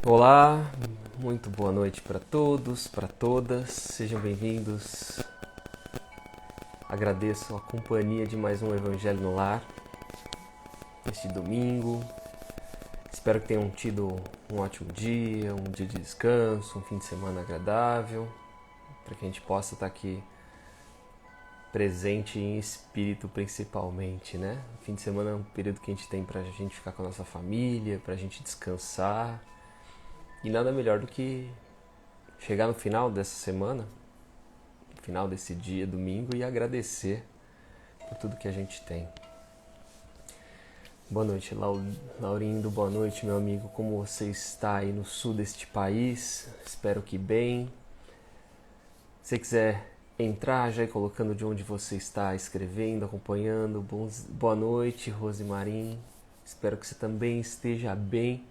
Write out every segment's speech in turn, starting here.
Olá, muito boa noite para todos, para todas, sejam bem-vindos. Agradeço a companhia de mais um Evangelho no Lar neste domingo. Espero que tenham tido um ótimo dia, um dia de descanso, um fim de semana agradável, para que a gente possa estar aqui presente em espírito principalmente, né? O fim de semana é um período que a gente tem para a gente ficar com a nossa família, para a gente descansar. E nada melhor do que chegar no final dessa semana, no final desse dia, domingo, e agradecer por tudo que a gente tem. Boa noite, Laurindo. Boa noite, meu amigo. Como você está aí no sul deste país? Espero que bem. Se você quiser entrar, já ir colocando de onde você está escrevendo, acompanhando. Boa noite, Rosemarim. Espero que você também esteja bem.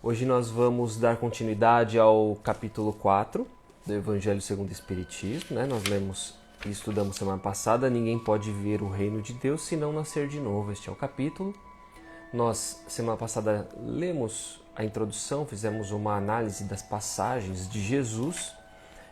Hoje nós vamos dar continuidade ao capítulo 4 do Evangelho segundo o Espiritismo, né? Nós lemos e estudamos semana passada, ninguém pode ver o reino de Deus se não nascer de novo. Este é o capítulo. Nós, semana passada, lemos a introdução, fizemos uma análise das passagens de Jesus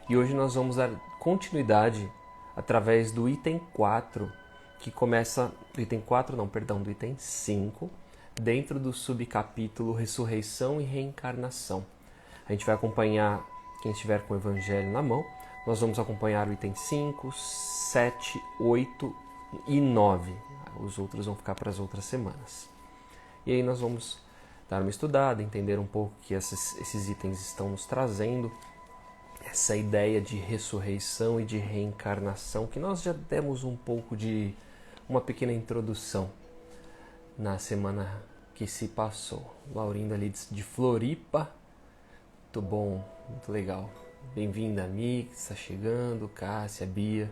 e hoje nós vamos dar continuidade através do item 4, que começa, do item 5, dentro do subcapítulo Ressurreição e Reencarnação. A gente vai acompanhar, quem estiver com o Evangelho na mão, nós vamos acompanhar o item 5, 7, 8 e 9. Os outros vão ficar para as outras semanas. E aí nós vamos dar uma estudada, entender um pouco o que esses itens estão nos trazendo, essa ideia de ressurreição e de reencarnação, que nós já demos um pouco de uma pequena introdução na semana que se passou. Laurindo ali de Floripa. Muito bom, muito legal. Bem-vinda, Mi, que está chegando, Cássia, Bia.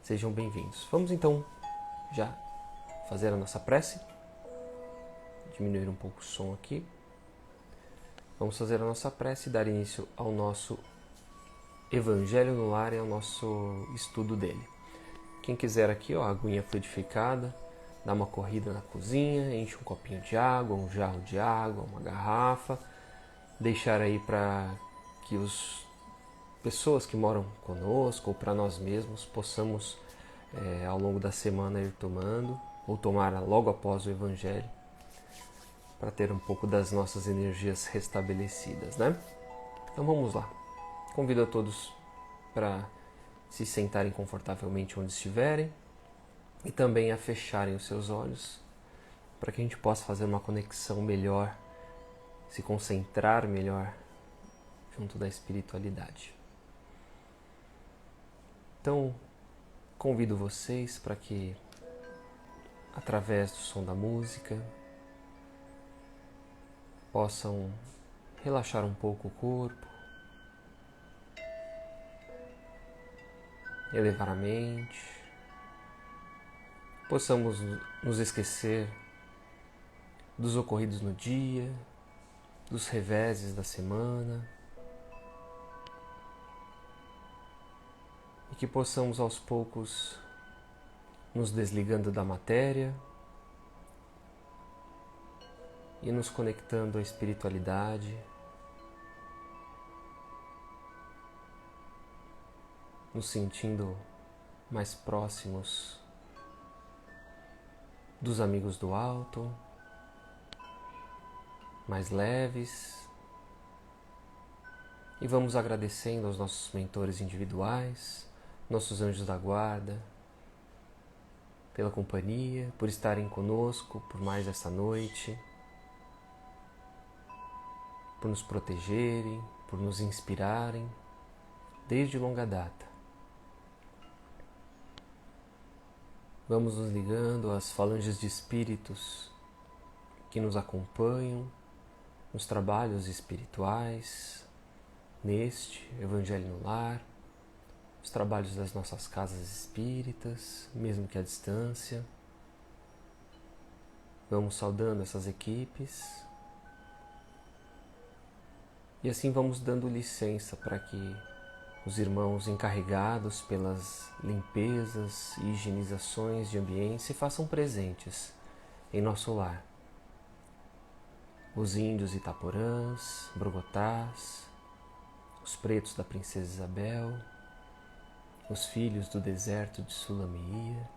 Sejam bem-vindos. Vamos então já fazer a nossa prece. Diminuir um pouco o som aqui. Vamos fazer a nossa prece e dar início ao nosso Evangelho no Lar e ao nosso estudo dele. Quem quiser aqui, ó, aguinha fluidificada, dá uma corrida na cozinha, enche um copinho de água, um jarro de água, uma garrafa, deixar aí para que as pessoas que moram conosco ou para nós mesmos possamos ao longo da semana ir tomando ou tomar logo após o Evangelho para ter um pouco das nossas energias restabelecidas, né? Então vamos lá. Convido a todos para se sentarem confortavelmente onde estiverem e também a fecharem os seus olhos para que a gente possa fazer uma conexão melhor, se concentrar melhor junto da espiritualidade. Então, convido vocês para que, através do som da música, possam relaxar um pouco o corpo, elevar a mente, possamos nos esquecer dos ocorridos no dia, dos reveses da semana, e que possamos aos poucos nos desligando da matéria e nos conectando à espiritualidade, nos sentindo mais próximos dos amigos do alto, mais leves, e vamos agradecendo aos nossos mentores individuais, nossos anjos da guarda, pela companhia, por estarem conosco por mais essa noite, por nos protegerem, por nos inspirarem desde longa data. Vamos nos ligando às falanges de espíritos que nos acompanham nos trabalhos espirituais, neste Evangelho no Lar, os trabalhos das nossas casas espíritas, mesmo que à distância. Vamos saudando essas equipes e assim vamos dando licença para que os irmãos encarregados pelas limpezas e higienizações de ambiente se façam presentes em nosso lar. os índios Itaporãs, Brogotás, os pretos da Princesa Isabel, os filhos do deserto de Sulamia,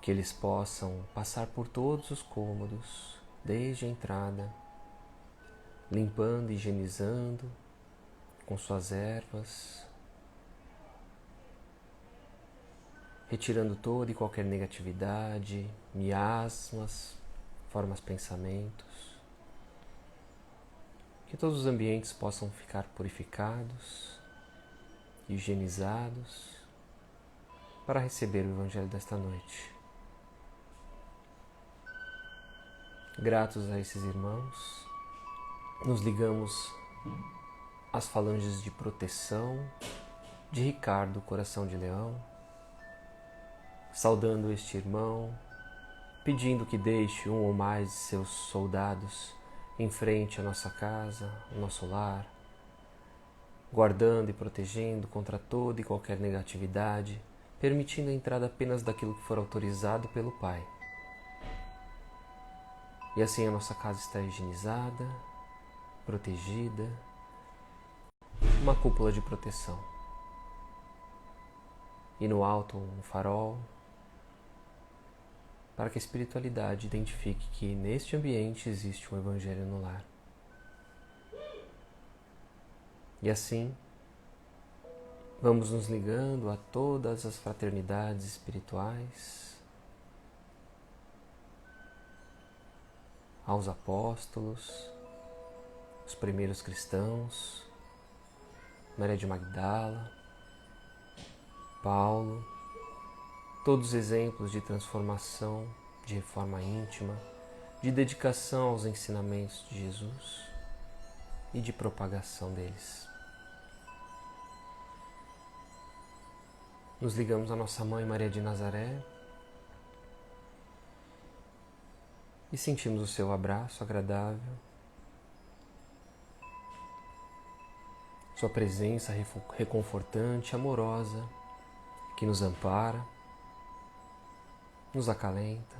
que eles possam passar por todos os cômodos, desde a entrada, limpando e higienizando com suas ervas, retirando toda e qualquer negatividade, miasmas, formas pensamentos, que todos os ambientes possam ficar purificados, higienizados, para receber o Evangelho desta noite. Gratos a esses irmãos, nos ligamos às falanges de proteção de Ricardo, Coração de Leão, saudando este irmão, pedindo que deixe um ou mais de seus soldados em frente à nossa casa, ao nosso lar, guardando e protegendo contra toda e qualquer negatividade, permitindo a entrada apenas daquilo que for autorizado pelo Pai. E assim a nossa casa está higienizada, protegida, uma cúpula de proteção. E no alto um farol, para que a espiritualidade identifique que neste ambiente existe um Evangelho no lar. E assim, vamos nos ligando a todas as fraternidades espirituais, aos apóstolos, os primeiros cristãos, Maria de Magdala, Paulo, todos exemplos de transformação, de reforma íntima, de dedicação aos ensinamentos de Jesus e de propagação deles. Nos ligamos à nossa Mãe Maria de Nazaré e sentimos o seu abraço agradável, sua presença reconfortante, amorosa, que nos ampara, nos acalenta.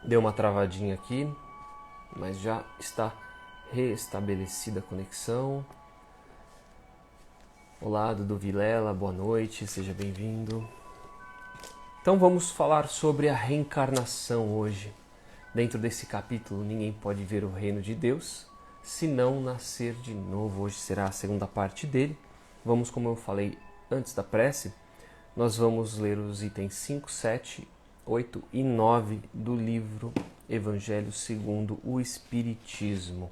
Deu uma travadinha aqui, mas já está restabelecida a conexão. Olá, Dudu Vilela, boa noite, seja bem-vindo. Então vamos falar sobre a reencarnação hoje. Dentro desse capítulo, ninguém pode ver o reino de Deus se não nascer de novo. Hoje será a segunda parte dele. Vamos, como eu falei antes da prece, nós vamos ler os itens 5, 7, 8 e 9 do livro Evangelho segundo o Espiritismo.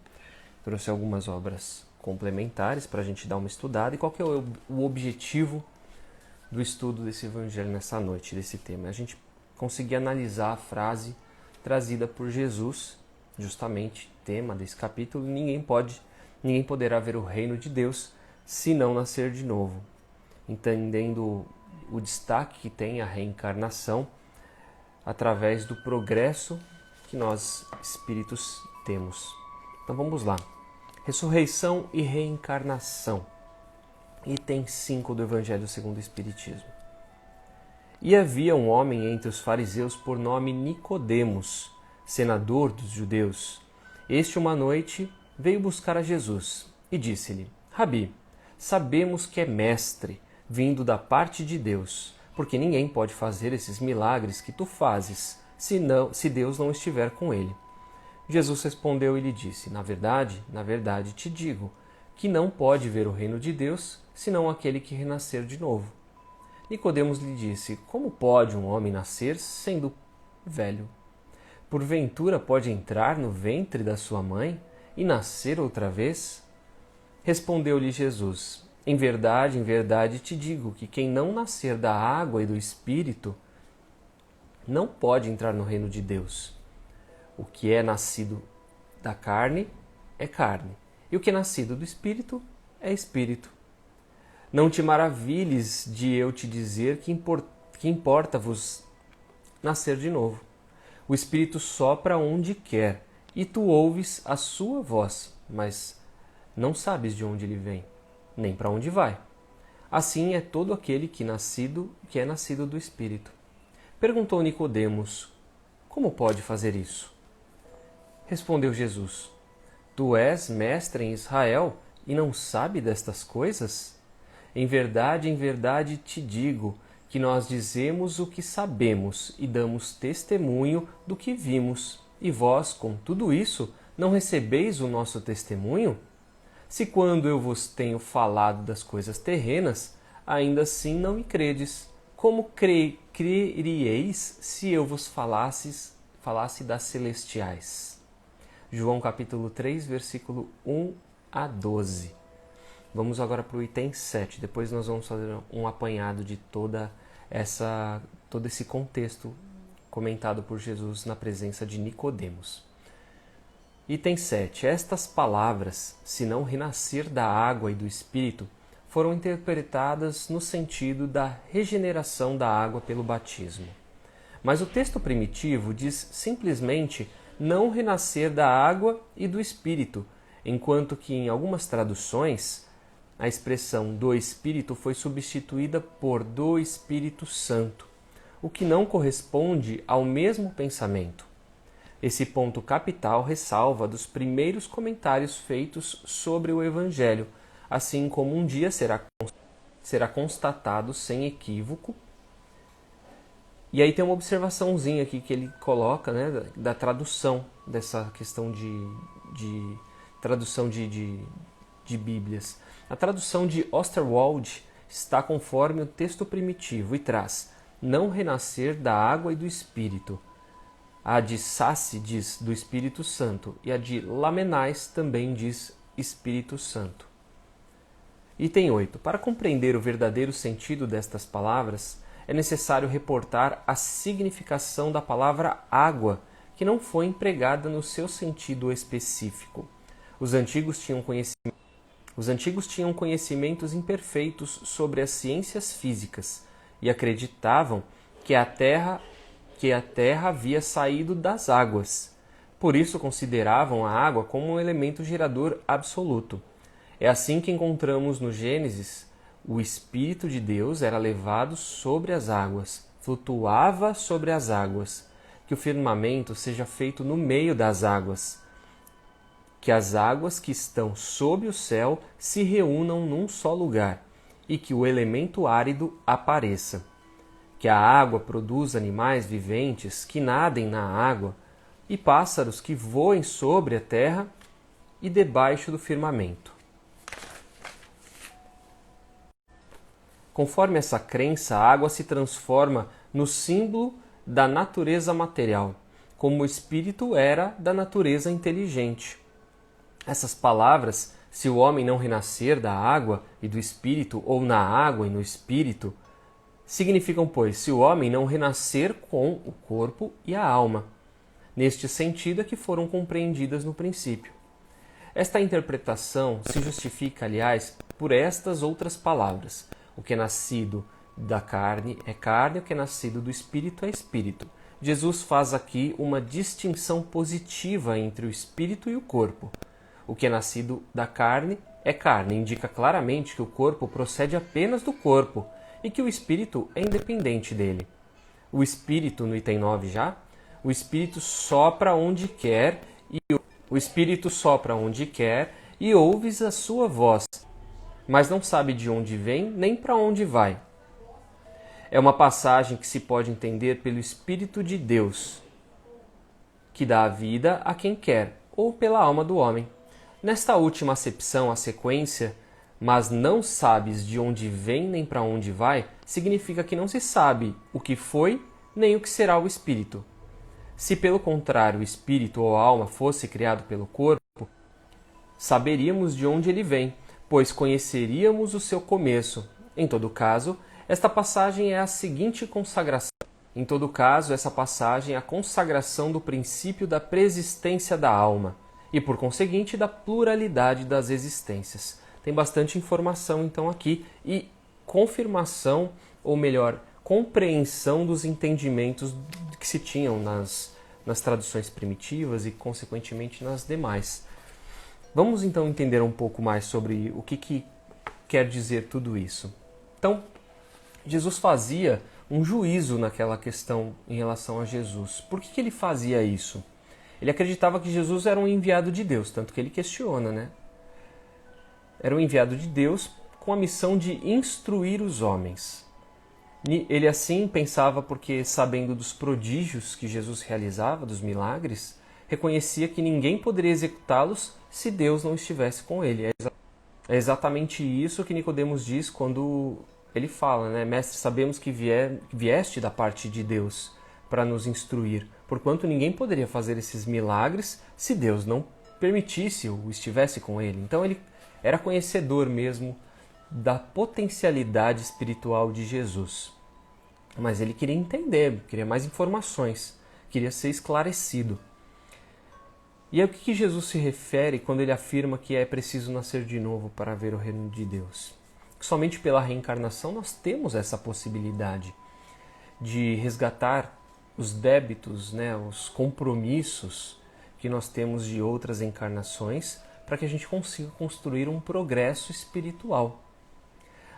Trouxe algumas obras complementares para a gente dar uma estudada. E qual que é o objetivo do estudo desse Evangelho nessa noite, desse tema? A gente conseguir analisar a frase trazida por Jesus, justamente tema desse capítulo: ninguém poderá ver o reino de Deus se não nascer de novo. Entendendo o destaque que tem a reencarnação através do progresso que nós espíritos temos. Então vamos lá. Ressurreição e reencarnação. Item 5 do Evangelho segundo o Espiritismo. E havia um homem entre os fariseus por nome Nicodemos, senador dos judeus. Este uma noite veio buscar a Jesus e disse-lhe: Rabi, sabemos que é mestre, vindo da parte de Deus, porque ninguém pode fazer esses milagres que tu fazes, se Deus não estiver com ele. Jesus respondeu e lhe disse: na verdade te digo, que não pode ver o reino de Deus, senão aquele que renascer de novo. Nicodemos lhe disse: como pode um homem nascer sendo velho? Porventura pode entrar no ventre da sua mãe e nascer outra vez? Respondeu-lhe Jesus: em verdade te digo que quem não nascer da água e do Espírito não pode entrar no reino de Deus. O que é nascido da carne é carne, e o que é nascido do Espírito é Espírito. Não te maravilhes de eu te dizer que importa-vos nascer de novo. O Espírito sopra onde quer, e tu ouves a sua voz, mas não sabes de onde ele vem, nem para onde vai. Assim é todo aquele que é nascido do Espírito. Perguntou Nicodemos: Como pode fazer isso? Respondeu Jesus: Tu és mestre em Israel e não sabe destas coisas? Em verdade te digo que nós dizemos o que sabemos e damos testemunho do que vimos, e vós, com tudo isso, não recebeis o nosso testemunho? Se quando eu vos tenho falado das coisas terrenas, ainda assim não me credes, como creríeis se eu vos falasse das celestiais? João capítulo 3, versículo 1 a 12. Vamos agora para o item 7, depois nós vamos fazer um apanhado de todo esse contexto comentado por Jesus na presença de Nicodemos. Item 7. Estas palavras, se não renascer da água e do Espírito, foram interpretadas no sentido da regeneração da água pelo batismo. Mas o texto primitivo diz simplesmente não renascer da água e do Espírito, enquanto que em algumas traduções a expressão do Espírito foi substituída por do Espírito Santo, o que não corresponde ao mesmo pensamento. Esse ponto capital ressalva dos primeiros comentários feitos sobre o Evangelho, assim como um dia será constatado sem equívoco. E aí tem uma observaçãozinha aqui que ele coloca, né, da tradução, dessa questão de tradução de Bíblias. A tradução de Osterwald está conforme o texto primitivo e traz não renascer da água e do Espírito. A de Sassi diz do Espírito Santo e a de Lamenais também diz Espírito Santo. Item 8. Para compreender o verdadeiro sentido destas palavras, é necessário reportar a significação da palavra água, que não foi empregada no seu sentido específico. Os antigos tinham conhecimentos imperfeitos sobre as ciências físicas e acreditavam que a Terra havia saído das águas. Por isso consideravam a água como um elemento gerador absoluto. É assim que encontramos no Gênesis: o Espírito de Deus era levado sobre as águas, flutuava sobre as águas, que o firmamento seja feito no meio das águas, que as águas que estão sob o céu se reúnam num só lugar, e que o elemento árido apareça. Que a água produza animais viventes que nadem na água, e pássaros que voem sobre a terra e debaixo do firmamento. Conforme essa crença, a água se transforma no símbolo da natureza material, como o Espírito era da natureza inteligente. Essas palavras, se o homem não renascer da água e do Espírito, ou na água e no Espírito, significam, pois, se o homem não renascer com o corpo e a alma. Neste sentido é que foram compreendidas no princípio. Esta interpretação se justifica, aliás, por estas outras palavras: o que é nascido da carne é carne, o que é nascido do Espírito é Espírito. Jesus faz aqui uma distinção positiva entre o Espírito e o corpo. O que é nascido da carne é carne, indica claramente que o corpo procede apenas do corpo e que o Espírito é independente dele. O Espírito, no item 9 já, o Espírito sopra onde quer e ouves a sua voz, mas não sabe de onde vem nem para onde vai. É uma passagem que se pode entender pelo Espírito de Deus, que dá a vida a quem quer, ou pela alma do homem. Nesta última acepção, a sequência, mas não sabes de onde vem nem para onde vai, significa que não se sabe o que foi nem o que será o Espírito. Se, pelo contrário, o Espírito ou a alma fosse criado pelo corpo, saberíamos de onde ele vem, pois conheceríamos o seu começo. Em todo caso, esta passagem é a seguinte consagração. essa passagem é a consagração do princípio da preexistência da alma e, por conseguinte, da pluralidade das existências. Tem bastante informação, então, aqui e confirmação, ou melhor, compreensão dos entendimentos que se tinham nas traduções primitivas e, consequentemente, nas demais. Vamos, então, entender um pouco mais sobre o que quer dizer tudo isso. Então, Jesus fazia um juízo naquela questão em relação a Jesus. Por que ele fazia isso? Ele acreditava que Jesus era um enviado de Deus, tanto que ele questiona, né? Era um enviado de Deus com a missão de instruir os homens. Ele assim pensava porque, sabendo dos prodígios que Jesus realizava, dos milagres, reconhecia que ninguém poderia executá-los se Deus não estivesse com ele. É exatamente isso que Nicodemos diz quando ele fala, né? Mestre, sabemos que vieste da parte de Deus para nos instruir, porquanto ninguém poderia fazer esses milagres se Deus não permitisse ou estivesse com ele. Então ele era conhecedor mesmo da potencialidade espiritual de Jesus. Mas ele queria entender, queria mais informações, queria ser esclarecido. E aí o que Jesus se refere quando ele afirma que é preciso nascer de novo para ver o reino de Deus? Que somente pela reencarnação nós temos essa possibilidade de resgatar os débitos, né, os compromissos que nós temos de outras encarnações, para que a gente consiga construir um progresso espiritual,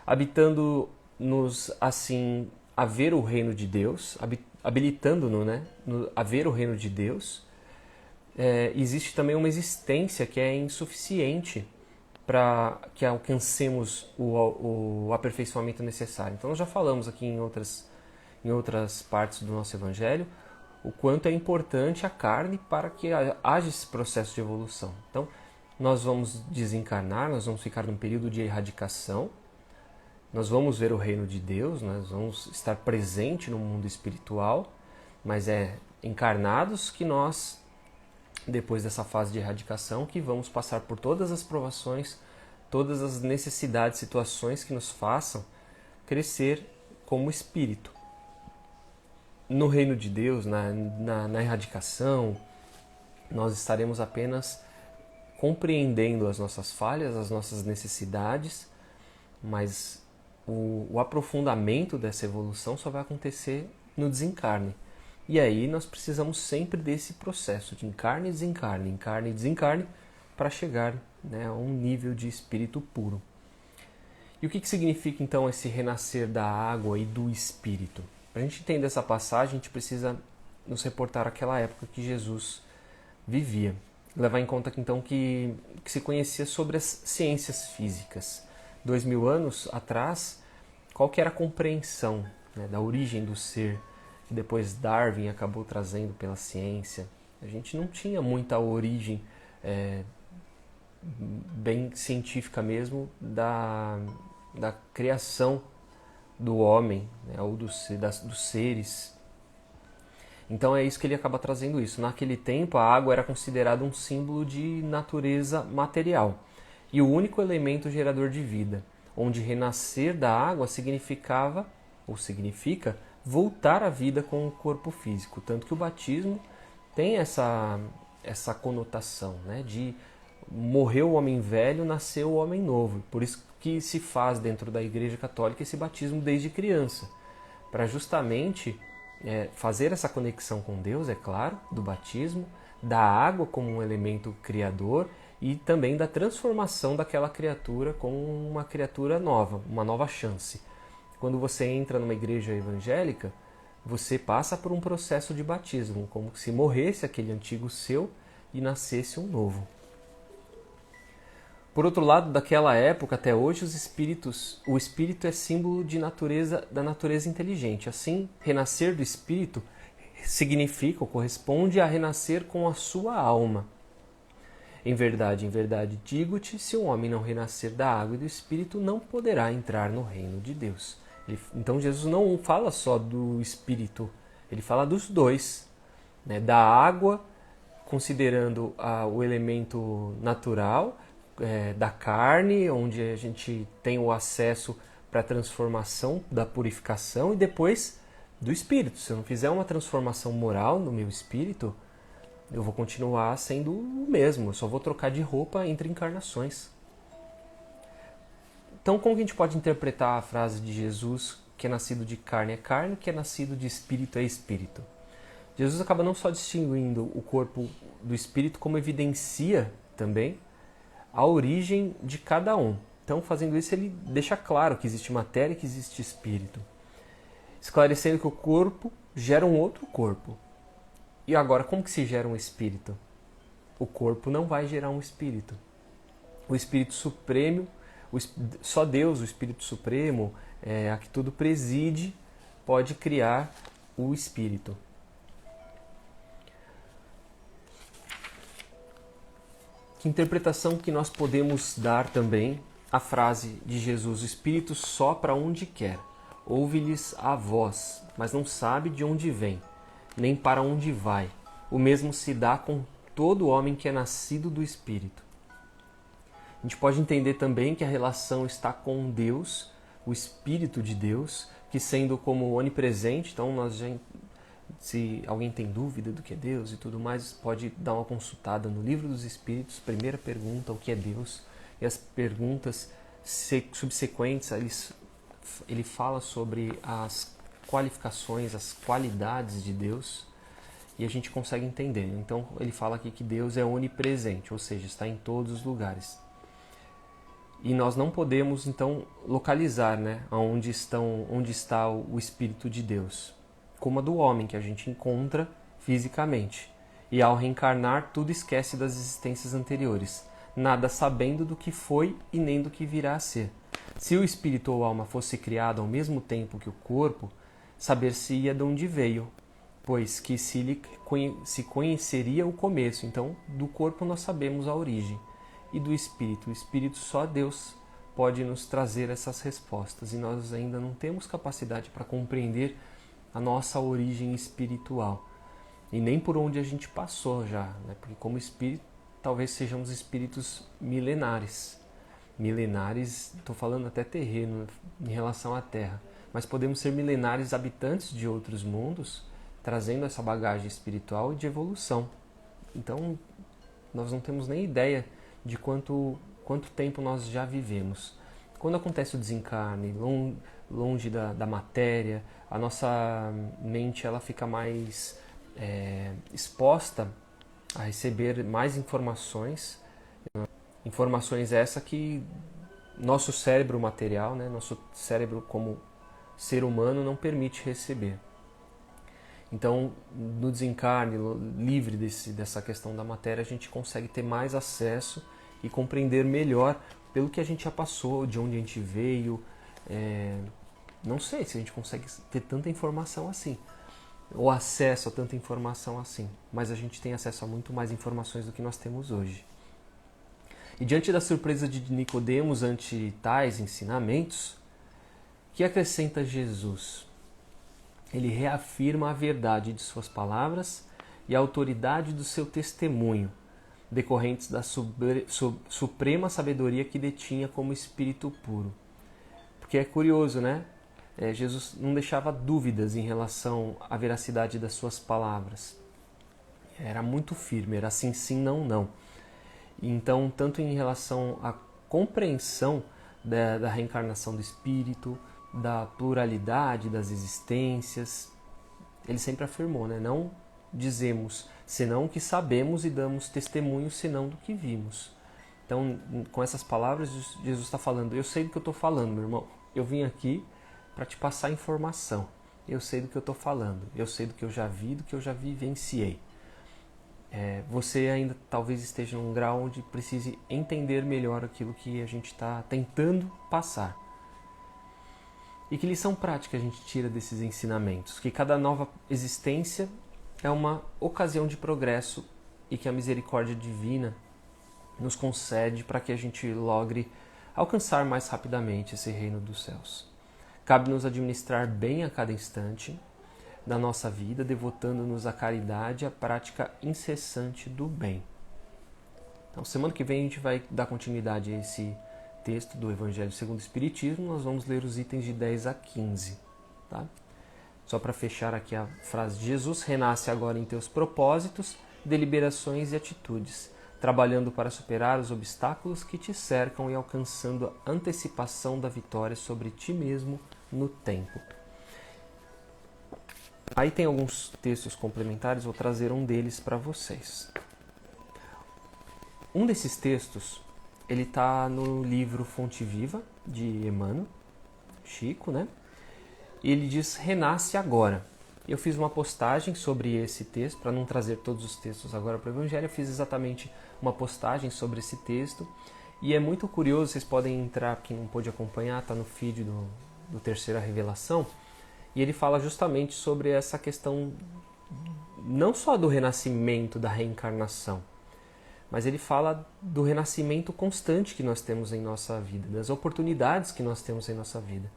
habitando-nos assim a ver o reino de Deus, habilitando-nos, né, a ver o reino de Deus. Existe também uma existência que é insuficiente para que alcancemos o aperfeiçoamento necessário. Então nós já falamos aqui em outras partes do nosso Evangelho o quanto é importante a carne para que haja esse processo de evolução. Então nós vamos desencarnar, nós vamos ficar num período de erradicação, nós vamos ver o reino de Deus, nós vamos estar presente no mundo espiritual, mas é encarnados que nós, depois dessa fase de erradicação, que vamos passar por todas as provações, todas as necessidades, situações que nos façam crescer como espírito. No reino de Deus, na erradicação, nós estaremos apenas compreendendo as nossas falhas, as nossas necessidades, mas o aprofundamento dessa evolução só vai acontecer no desencarne. E aí nós precisamos sempre desse processo de encarne e desencarne, encarne e desencarne, para chegar, né, a um nível de espírito puro. E o que significa então esse renascer da água e do espírito? Para a gente entender essa passagem, a gente precisa nos reportar àquela época que Jesus vivia. Levar em conta então que se conhecia sobre as ciências físicas. 2000 anos atrás, qual que era a compreensão, né, da origem do ser, que depois Darwin acabou trazendo pela ciência? A gente não tinha muita origem bem científica mesmo da criação do homem, né, ou dos seres. Então é isso que ele acaba trazendo isso. Naquele tempo a água era considerada um símbolo de natureza material e o único elemento gerador de vida, onde renascer da água significava, ou significa, voltar à vida com o corpo físico. Tanto que o batismo tem essa conotação, né, de morreu o homem velho, nasceu o homem novo. Por isso que se faz dentro da Igreja Católica esse batismo desde criança, para justamente fazer essa conexão com Deus, é claro, do batismo, da água como um elemento criador e também da transformação daquela criatura como uma criatura nova, uma nova chance. Quando você entra numa igreja evangélica, você passa por um processo de batismo, como se morresse aquele antigo seu e nascesse um novo. Por outro lado, daquela época até hoje, o espírito é símbolo da natureza inteligente. Assim, renascer do espírito significa ou corresponde a renascer com a sua alma. Em verdade, digo-te, se um homem não renascer da água e do espírito, não poderá entrar no reino de Deus. Então Jesus não fala só do espírito, ele fala dos dois, né? Da água, considerando o elemento natural, da carne, onde a gente tem o acesso para a transformação, da purificação, e depois do espírito. Se eu não fizer uma transformação moral no meu espírito, eu vou continuar sendo o mesmo, eu só vou trocar de roupa entre encarnações. Então, como que a gente pode interpretar a frase de Jesus, que é nascido de carne é carne, que é nascido de espírito é espírito? Jesus acaba não só distinguindo o corpo do espírito, como evidencia também a origem de cada um. Então, fazendo isso, ele deixa claro que existe matéria e que existe espírito, esclarecendo que o corpo gera um outro corpo. E agora, como que se gera um espírito? O corpo não vai gerar um espírito. O Espírito Supremo, só Deus, o Espírito Supremo, a que tudo preside, pode criar o espírito. Que interpretação que nós podemos dar também à frase de Jesus: o Espírito sopra onde quer, ouve-lhes a voz, mas não sabe de onde vem, nem para onde vai. O mesmo se dá com todo homem que é nascido do Espírito. A gente pode entender também que a relação está com Deus, o Espírito de Deus, que sendo como onipresente, então se alguém tem dúvida do que é Deus e tudo mais, pode dar uma consultada no Livro dos Espíritos, primeira pergunta, o que é Deus, e as perguntas subsequentes, ele fala sobre as qualificações, as qualidades de Deus, e a gente consegue entender. Então ele fala aqui que Deus é onipresente, ou seja, está em todos os lugares. E nós não podemos, então, localizar, né, onde está o Espírito de Deus, como a do homem, que a gente encontra fisicamente. E ao reencarnar, tudo esquece das existências anteriores, nada sabendo do que foi e nem do que virá a ser. Se o espírito ou alma fosse criado ao mesmo tempo que o corpo, saber-se-ia de onde veio, pois que se conheceria o começo. Então, do corpo nós sabemos a origem. E do espírito, o espírito, só Deus pode nos trazer essas respostas, e nós ainda não temos capacidade para compreender a nossa origem espiritual, e nem por onde a gente passou já, né? Porque como espírito, talvez sejamos espíritos milenares, estou falando até terreno em relação à Terra, mas podemos ser milenares habitantes de outros mundos, trazendo essa bagagem espiritual e de evolução. Então, nós não temos nem ideia de quanto tempo nós já vivemos. Quando acontece o desencarne, longe da matéria, a nossa mente ela fica mais exposta a receber mais informações essa que nosso cérebro material, né, nosso cérebro como ser humano não permite receber. Então, no desencarne, livre dessa questão da matéria, a gente consegue ter mais acesso e compreender melhor pelo que a gente já passou, de onde a gente veio. Não sei se a gente consegue ter tanta informação assim, ou acesso a tanta informação assim, mas a gente tem acesso a muito mais informações do que nós temos hoje. E diante da surpresa de Nicodemos ante tais ensinamentos, que acrescenta Jesus? Ele reafirma a verdade de suas palavras e a autoridade do seu testemunho, decorrentes da suprema sabedoria que detinha como espírito puro. Porque é curioso, né? Jesus não deixava dúvidas em relação à veracidade das suas palavras. Era muito firme, era sim, sim, não, não. Então, tanto em relação à compreensão da reencarnação do espírito, da pluralidade das existências, ele sempre afirmou, né? Não dizemos senão o que sabemos e damos testemunho senão do que vimos. Então, com essas palavras, Jesus está falando: eu sei do que eu estou falando, meu irmão. Eu vim aqui para te passar informação. Eu sei do que eu estou falando. Eu sei do que eu já vi, do que eu já vivenciei. Você ainda talvez esteja num grau onde precise entender melhor aquilo que a gente está tentando passar. E que lição prática a gente tira desses ensinamentos? Que cada nova existência é uma ocasião de progresso e que a misericórdia divina nos concede para que a gente logre alcançar mais rapidamente esse reino dos céus. Cabe-nos administrar bem a cada instante da nossa vida, devotando-nos à caridade e à prática incessante do bem. Então, semana que vem a gente vai dar continuidade a esse texto do Evangelho segundo o Espiritismo. Nós vamos ler os itens de 10 a 15. Tá? Só para fechar aqui a frase: Jesus renasce agora em teus propósitos, deliberações e atitudes, trabalhando para superar os obstáculos que te cercam e alcançando a antecipação da vitória sobre ti mesmo no tempo. Aí tem alguns textos complementares, vou trazer um deles para vocês. Um desses textos ele está no livro Fonte Viva, de Emmanuel, Chico, né? E ele diz, renasce agora. Eu fiz uma postagem sobre esse texto, para não trazer todos os textos agora para o Evangelho, eu fiz exatamente uma postagem sobre esse texto. E é muito curioso, vocês podem entrar, quem não pôde acompanhar, está no feed do Terceira Revelação, e ele fala justamente sobre essa questão, não só do renascimento, da reencarnação, mas ele fala do renascimento constante que nós temos em nossa vida, das oportunidades que nós temos em nossa vida.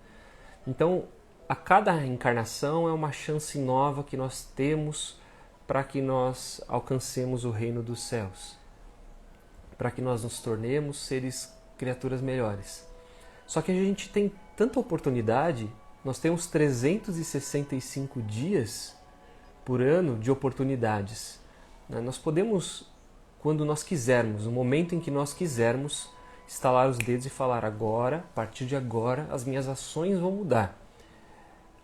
Então, a cada reencarnação é uma chance nova que nós temos para que nós alcancemos o reino dos céus, para que nós nos tornemos criaturas melhores. Só que a gente tem tanta oportunidade, nós temos 365 dias por ano de oportunidades. Nós podemos, quando nós quisermos, no momento em que nós quisermos, estalar os dedos e falar agora, a partir de agora, as minhas ações vão mudar.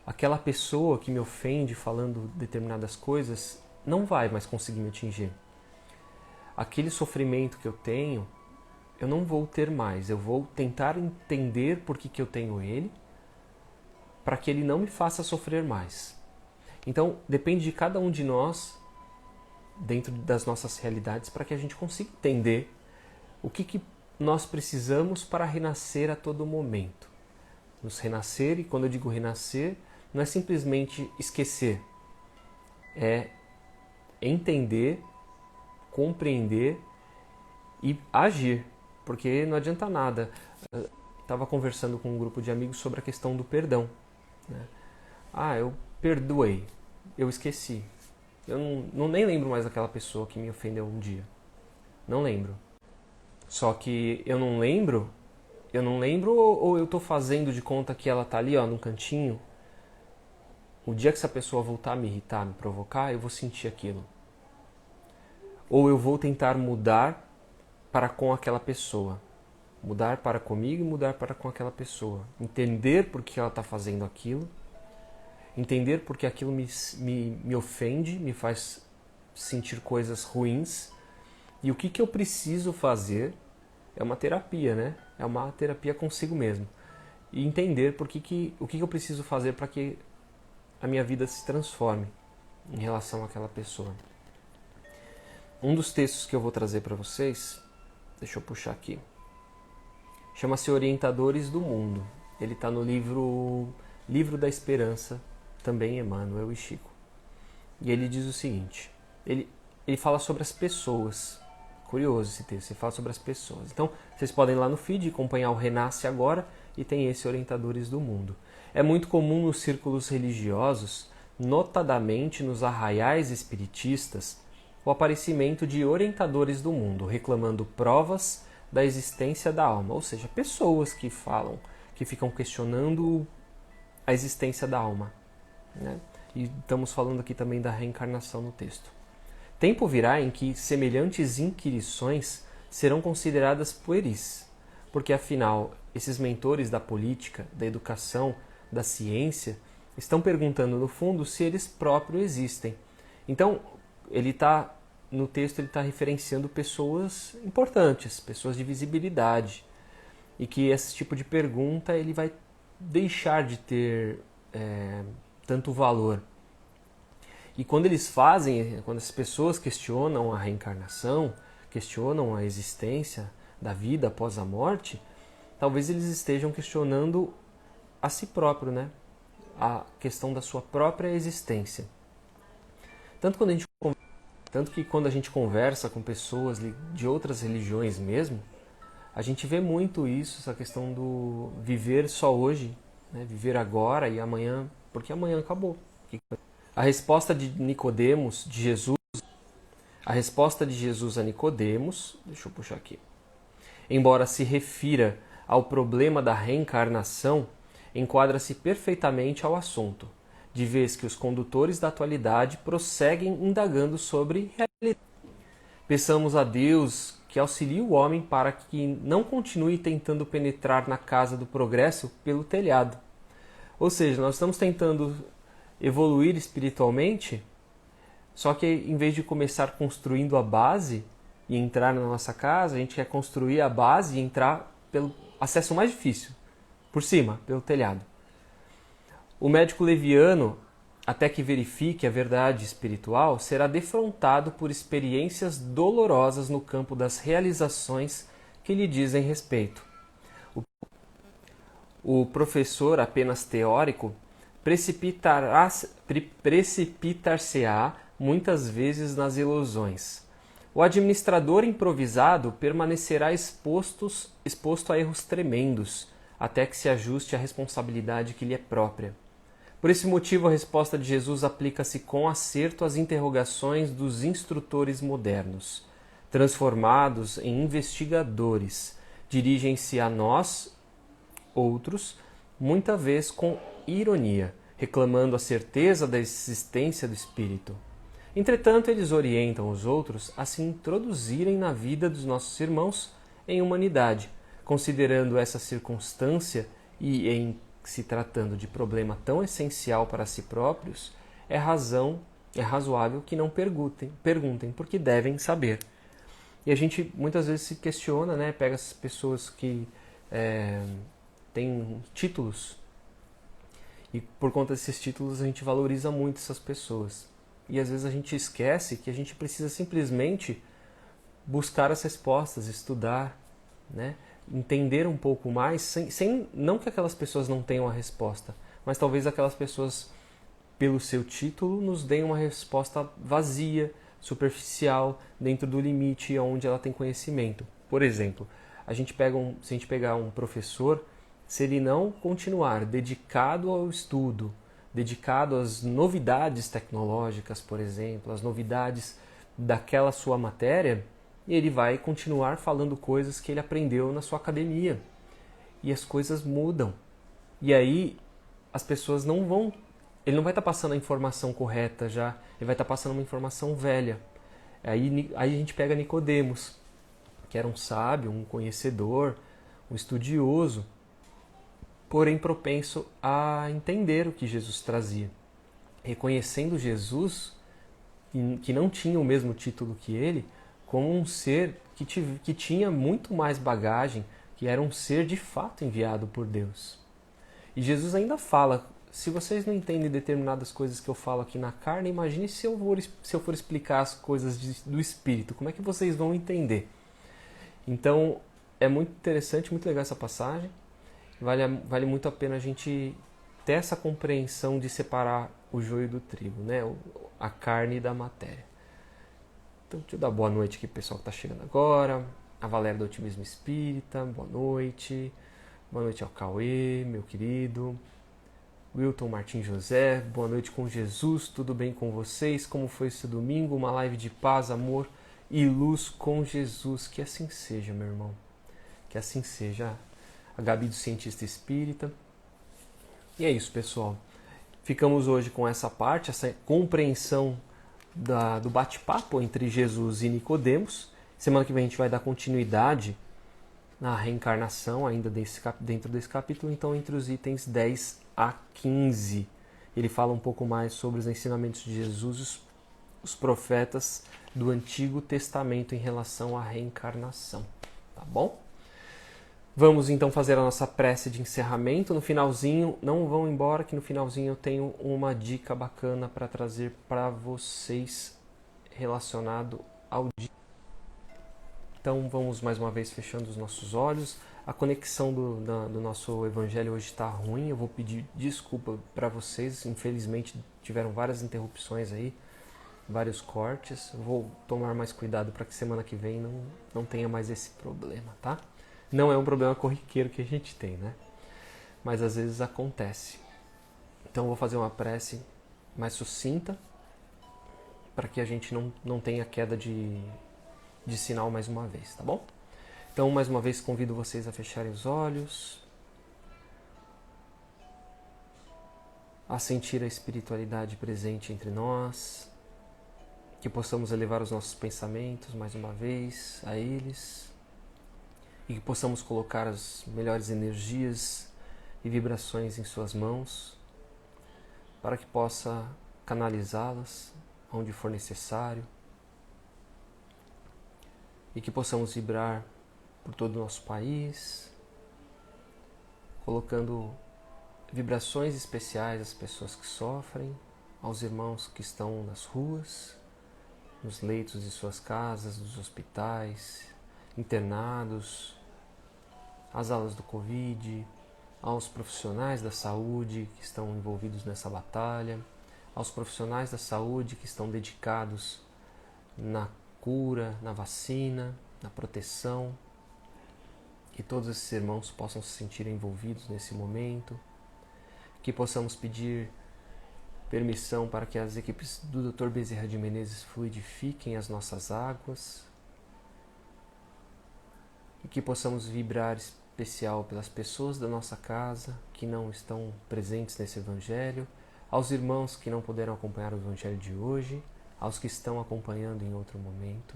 Aquela pessoa que me ofende falando determinadas coisas não vai mais conseguir me atingir. Aquele sofrimento que eu tenho, eu não vou ter mais. Eu vou tentar entender por que eu tenho ele, para que ele não me faça sofrer mais. Então, depende de cada um de nós, dentro das nossas realidades, para que a gente consiga entender o que nós precisamos para renascer a todo momento. Nos renascer, e quando eu digo renascer, não é simplesmente esquecer, é entender, compreender e agir, porque não adianta nada. Estava conversando com um grupo de amigos sobre a questão do perdão, né? Eu perdoei, eu esqueci, eu nem lembro mais daquela pessoa que me ofendeu um dia, não lembro. Só que eu não lembro ou eu estou fazendo de conta que ela está ali, ó, no cantinho. O dia que essa pessoa voltar a me irritar, me provocar, eu vou sentir aquilo. Ou eu vou tentar mudar para com aquela pessoa. Mudar para comigo e mudar para com aquela pessoa. Entender por que ela está fazendo aquilo. Entender por que aquilo me ofende, me faz sentir coisas ruins. E o que eu preciso fazer é uma terapia, né? É uma terapia consigo mesmo. E entender o que eu preciso fazer para que a minha vida se transforme em relação àquela pessoa. Um dos textos que eu vou trazer para vocês, deixa eu puxar aqui, chama-se Orientadores do Mundo. Ele está no Livro da Esperança, também Emmanuel e Chico. E ele diz o seguinte, ele fala sobre as pessoas. Curioso esse texto, ele fala sobre as pessoas. Então, vocês podem ir lá no feed acompanhar o Renasce Agora e tem esse Orientadores do Mundo. É muito comum nos círculos religiosos, notadamente nos arraiais espiritistas, o aparecimento de orientadores do mundo, reclamando provas da existência da alma, ou seja, pessoas que ficam questionando a existência da alma, né? E estamos falando aqui também da reencarnação no texto. Tempo virá em que semelhantes inquirições serão consideradas pueris, porque afinal, esses mentores da política, da educação, da ciência, estão perguntando no fundo se eles próprios existem. Então, no texto ele está referenciando pessoas importantes, pessoas de visibilidade, e que esse tipo de pergunta ele vai deixar de ter tanto valor. E quando as pessoas questionam a reencarnação, questionam a existência da vida após a morte, talvez eles estejam questionando a si próprio, né? A questão da sua própria existência. Tanto que quando a gente conversa com pessoas de outras religiões mesmo, a gente vê muito isso, essa questão do viver só hoje, né? Viver agora e amanhã, porque amanhã acabou. A resposta de Jesus a Nicodemos, deixa eu puxar aqui, embora se refira ao problema da reencarnação, enquadra-se perfeitamente ao assunto, de vez que os condutores da atualidade prosseguem indagando sobre realidade. Peçamos a Deus que auxilie o homem para que não continue tentando penetrar na casa do progresso pelo telhado. Ou seja, nós estamos tentando evoluir espiritualmente, só que em vez de começar construindo a base, e entrar na nossa casa, a gente quer construir a base e entrar pelo acesso mais difícil, por cima, pelo telhado. O médico leviano, até que verifique a verdade espiritual, será defrontado por experiências dolorosas no campo das realizações que lhe dizem respeito. O professor apenas teórico precipitar-se-á muitas vezes nas ilusões. O administrador improvisado permanecerá exposto a erros tremendos, até que se ajuste à responsabilidade que lhe é própria. Por esse motivo, a resposta de Jesus aplica-se com acerto às interrogações dos instrutores modernos. Transformados em investigadores, dirigem-se a nós, outros, muita vez com ironia, reclamando a certeza da existência do Espírito. Entretanto, eles orientam os outros a se introduzirem na vida dos nossos irmãos em humanidade, considerando essa circunstância e em se tratando de problema tão essencial para si próprios, é razoável que não perguntem, porque devem saber. E a gente muitas vezes se questiona, né? Pega essas pessoas que têm títulos e por conta desses títulos a gente valoriza muito essas pessoas. E às vezes a gente esquece que a gente precisa simplesmente buscar as respostas, estudar, né? Entender um pouco mais, sem não que aquelas pessoas não tenham a resposta, mas talvez aquelas pessoas, pelo seu título, nos deem uma resposta vazia, superficial, dentro do limite onde ela tem conhecimento. Por exemplo, se a gente pegar um professor, se ele não continuar dedicado ao estudo, dedicado às novidades tecnológicas, por exemplo, às novidades daquela sua matéria, e ele vai continuar falando coisas que ele aprendeu na sua academia. E as coisas mudam. E aí as pessoas não vão... Ele não vai estar passando a informação correta já, ele vai estar passando uma informação velha. Aí a gente pega Nicodemos, que era um sábio, um conhecedor, um estudioso, porém propenso a entender o que Jesus trazia. Reconhecendo Jesus, que não tinha o mesmo título que ele, como um ser que tinha muito mais bagagem, que era um ser de fato enviado por Deus. E Jesus ainda fala, se vocês não entendem determinadas coisas que eu falo aqui na carne, imagine se eu for explicar as coisas do Espírito, como é que vocês vão entender? Então, é muito interessante, muito legal essa passagem, vale muito a pena a gente ter essa compreensão de separar o joio do trigo, né? A carne da matéria. Então, deixa eu dar boa noite aqui pro pessoal que está chegando agora. A Valéria do Otimismo Espírita, boa noite. Boa noite ao Cauê, meu querido. Wilton Martins José, boa noite com Jesus, tudo bem com vocês? Como foi esse domingo? Uma live de paz, amor e luz com Jesus. Que assim seja, meu irmão. Que assim seja. A Gabi do Cientista Espírita. E é isso, pessoal. Ficamos hoje com essa parte, essa compreensão do bate-papo entre Jesus e Nicodemos. Semana que vem a gente vai dar continuidade na reencarnação, ainda dentro desse capítulo, então entre os itens 10 a 15. Ele fala um pouco mais sobre os ensinamentos de Jesus, os profetas do Antigo Testamento em relação à reencarnação. Tá bom? Vamos então fazer a nossa prece de encerramento. No finalzinho, não vão embora, que no finalzinho eu tenho uma dica bacana para trazer para vocês relacionado ao dia. Então vamos mais uma vez fechando os nossos olhos. A conexão do nosso evangelho hoje está ruim, eu vou pedir desculpa para vocês. Infelizmente tiveram várias interrupções aí, vários cortes. Vou tomar mais cuidado para que semana que vem não tenha mais esse problema, tá? Não é um problema corriqueiro que a gente tem, né? Mas às vezes acontece. Então eu vou fazer uma prece mais sucinta para que a gente não tenha queda de sinal mais uma vez, tá bom? Então, mais uma vez, convido vocês a fecharem os olhos, a sentir a espiritualidade presente entre nós, que possamos elevar os nossos pensamentos mais uma vez a eles, e que possamos colocar as melhores energias e vibrações em suas mãos, para que possa canalizá-las onde for necessário. e que possamos vibrar por todo o nosso país, colocando vibrações especiais às pessoas que sofrem, aos irmãos que estão nas ruas, nos leitos de suas casas, nos hospitais, internados, às alas do Covid, aos profissionais da saúde que estão envolvidos nessa batalha, aos profissionais da saúde que estão dedicados na cura, na vacina, na proteção, que todos esses irmãos possam se sentir envolvidos nesse momento, que possamos pedir permissão para que as equipes do Dr. Bezerra de Menezes fluidifiquem as nossas águas e que possamos vibrar especial pelas pessoas da nossa casa que não estão presentes nesse Evangelho, aos irmãos que não puderam acompanhar o Evangelho de hoje, aos que estão acompanhando em outro momento,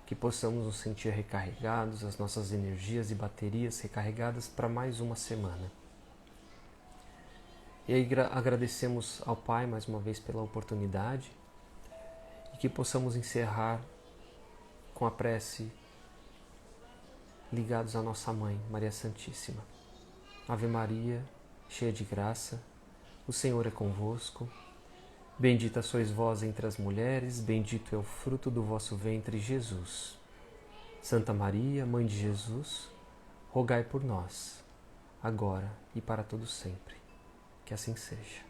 que possamos nos sentir recarregados, as nossas energias e baterias recarregadas para mais uma semana. E aí agradecemos ao Pai mais uma vez pela oportunidade e que possamos encerrar com a prece ligados à nossa Mãe, Maria Santíssima. Ave Maria, cheia de graça, o Senhor é convosco. Bendita sois vós entre as mulheres, bendito é o fruto do vosso ventre, Jesus. Santa Maria, Mãe de Jesus, rogai por nós, agora e para todo sempre. Que assim seja.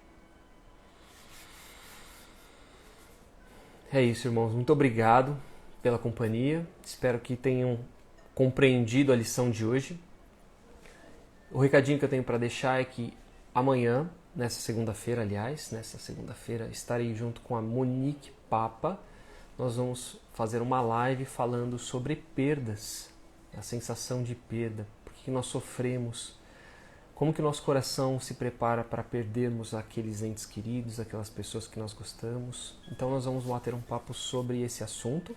É isso, irmãos. Muito obrigado pela companhia. Espero que tenham compreendido a lição de hoje. O recadinho que eu tenho para deixar é que amanhã, nessa segunda-feira, estarei junto com a Monique Papa. Nós vamos fazer uma live falando sobre perdas, a sensação de perda, por que nós sofremos, como que nosso coração se prepara para perdermos aqueles entes queridos, aquelas pessoas que nós gostamos. Então nós vamos bater um papo sobre esse assunto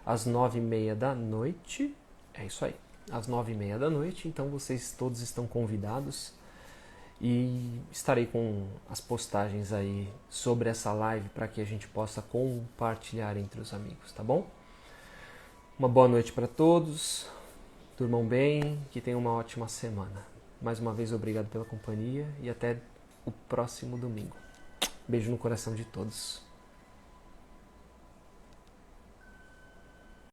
às 21h30. É isso aí, às 21h30. Então vocês todos estão convidados e estarei com as postagens aí sobre essa live para que a gente possa compartilhar entre os amigos, tá bom? Uma boa noite para todos, durmam bem, que tenham uma ótima semana. Mais uma vez, obrigado pela companhia e até o próximo domingo. Beijo no coração de todos.